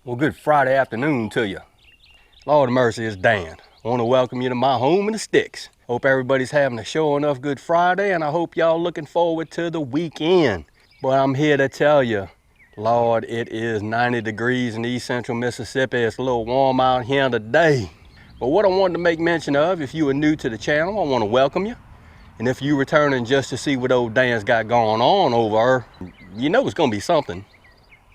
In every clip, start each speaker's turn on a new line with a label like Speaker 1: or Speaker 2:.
Speaker 1: Well, good Friday afternoon to you. Lord of mercy, it's Dan. I want to welcome you to my home in the sticks. Hope everybody's having a sure enough good Friday, and I hope y'all looking forward to the weekend. But I'm here to tell you, Lord, it is 90 degrees in East Central Mississippi. It's a little warm out here today. But what I wanted to make mention of, if you are new to the channel, I want to welcome you. And if you're returning just to see what old Dan's got going on over, you know it's going to be something.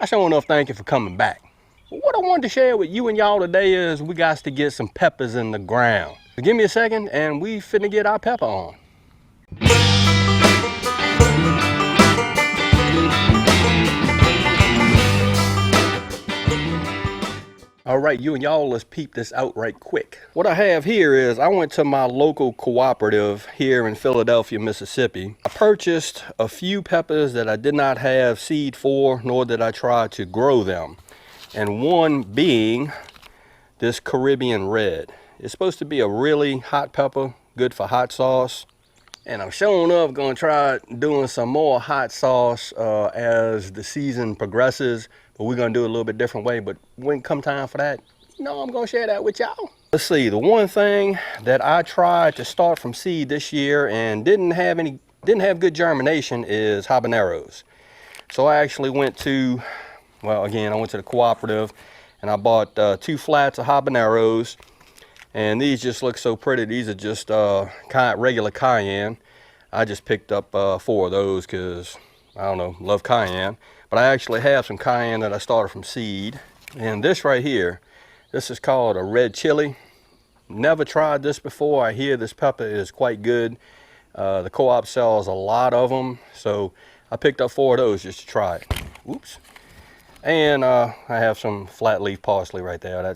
Speaker 1: I sure enough thank you for coming back. But what I wanted to share with you and y'all today is we got to get some peppers in the ground. So give me a second and we finna get our pepper on. All right, you and y'all, let's peep this out right quick. What I have here is I went to my local cooperative here in Philadelphia, Mississippi. I purchased a few peppers that I did not have seed for, nor did I try to grow them. And one being this Caribbean red. It's supposed to be a really hot pepper, good for hot sauce. And I'm showing up gonna try doing some more hot sauce as the season progresses, but we're gonna do it a little bit different way. But when come time for that, you know, I'm gonna share that with y'all. Let's see, the one thing that I tried to start from seed this year and didn't have good germination is habaneros. So I actually went to, well, again, I went to the cooperative and I bought 2 flats of habaneros. And these just look so pretty. These are just regular cayenne. I just picked up 4 of those because, I don't know, love cayenne. But I actually have some cayenne that I started from seed. And this right here, this is called a red chili. Never tried this before. I hear this pepper is quite good. The co-op sells a lot of them. So I picked up 4 of those just to try it. Oops. And I have some flat leaf parsley right there.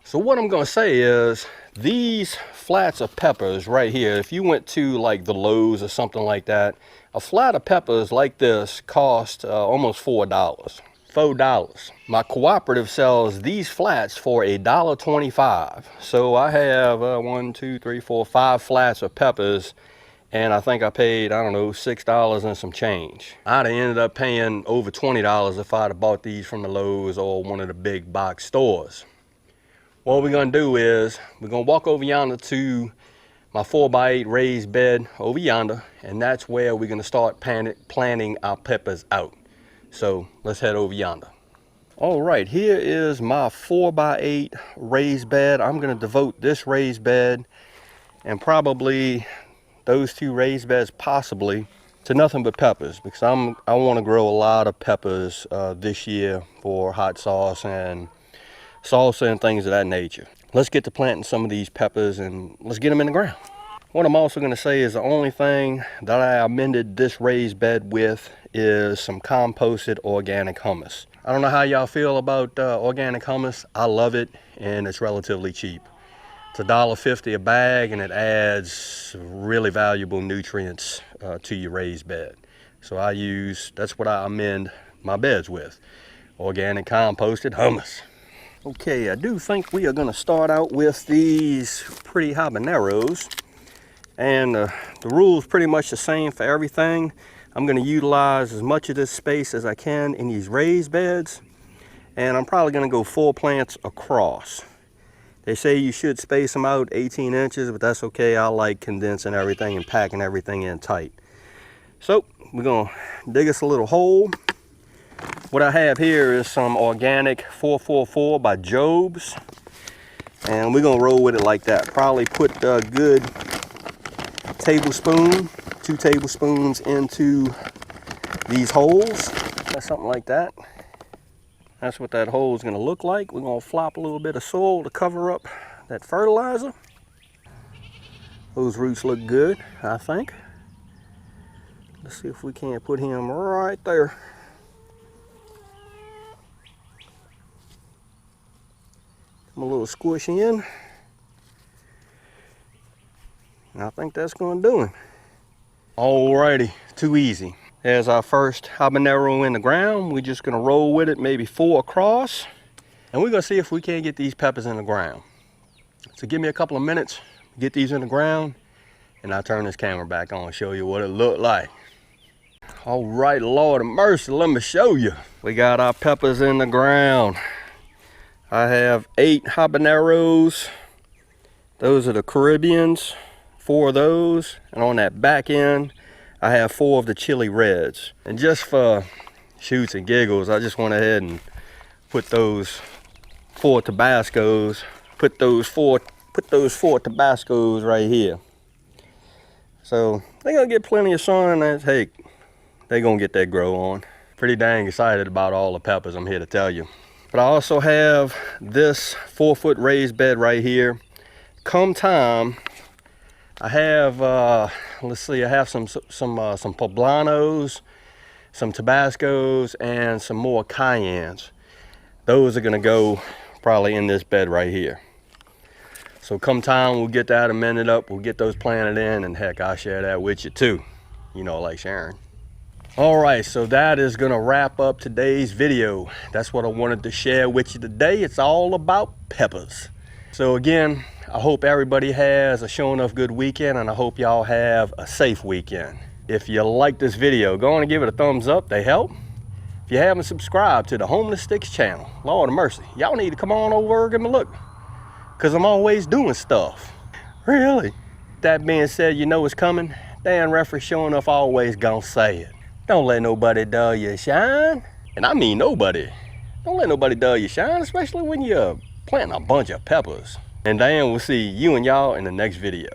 Speaker 1: So what I'm gonna say is these flats of peppers right here, if you went to like the Lowe's or something like that, a flat of peppers like this cost almost $4. $4. My cooperative sells these flats for $1.25. So I have 1, 2, 3, 4, 5 flats of peppers, and I think I paid, I don't know, $6 and some change. I'd have ended up paying over $20 if I'd have bought these from the Lowe's or one of the big box stores. What we're gonna do is we're gonna walk over yonder to my 4x8 raised bed over yonder, and that's where we're gonna start planting our peppers out. So let's head over yonder. All right, here is my 4x8 raised bed. I'm gonna devote this raised bed and probably those 2 raised beds possibly to nothing but peppers, because I want to grow a lot of peppers this year for hot sauce and salsa and things of that nature. Let's get to planting some of these peppers and let's get them in the ground. What I'm also going to say is the only thing that I amended this raised bed with is some composted organic hummus. I don't know how y'all feel about organic hummus. I love it, and it's relatively cheap. It's $1.50 a bag, and it adds really valuable nutrients to your raised bed. So that's what I amend my beds with, organic composted hummus. Okay, I do think we are going to start out with these pretty habaneros, and the rule's pretty much the same for everything. I'm going to utilize as much of this space as I can in these raised beds, and I'm probably going to go 4 plants across. They say you should space them out 18 inches, but that's okay. I like condensing everything and packing everything in tight. So we're going to dig us a little hole. What I have here is some organic 444 by Job's, and we're gonna roll with it like that. Probably put a good tablespoon, 2 tablespoons into these holes. Something like that. That's what that hole is gonna look like. We're gonna flop a little bit of soil to cover up that fertilizer. Those roots look good, I think. Let's see if we can't put him right there. A little squish in, and I think that's going to do him. Alrighty, too easy. There's our first habanero in the ground. We're just going to roll with it, maybe 4 across, and we're going to see if we can't get these peppers in the ground. So give me a couple of minutes, get these in the ground, and I'll turn this camera back on and show you what it looked like. All right, Lord of mercy, let me show you. We got our peppers in the ground. I have 8 habaneros. Those are the Caribbeans, 4 of those. And on that back end, I have 4 of the chili reds. And just for shoots and giggles, I just went ahead and put those 4 Tabascos, put those four Tabascos right here. So they're gonna get plenty of sun, and hey, they're gonna get that grow on. Pretty dang excited about all the peppers, I'm here to tell you. But I also have this 4-foot raised bed right here. Come time, I have let's see, I have some poblanos, some Tabascos, and some more cayennes. Those are gonna go probably in this bed right here. So come time, we'll get that amended up, we'll get those planted in, and heck, I'll share that with you too. You know, like sharing. All right, so that is gonna wrap up today's video. That's what I wanted to share with you today. It's all about peppers. So again, I hope everybody has a show enough good weekend, and I hope y'all have a safe weekend. If you like this video, go on and give it a thumbs up, they help. If you haven't subscribed to the Homeless Sticks channel, Lord of mercy, y'all need to come on over and give me a look, because I'm always doing stuff. Really? That being said, you know it's coming. Dan Referee Show Enough always gonna say it. Don't let nobody dull your shine. And I mean nobody. Don't let nobody dull your shine, especially when you're planting a bunch of peppers. And Dan will see you and y'all in the next video.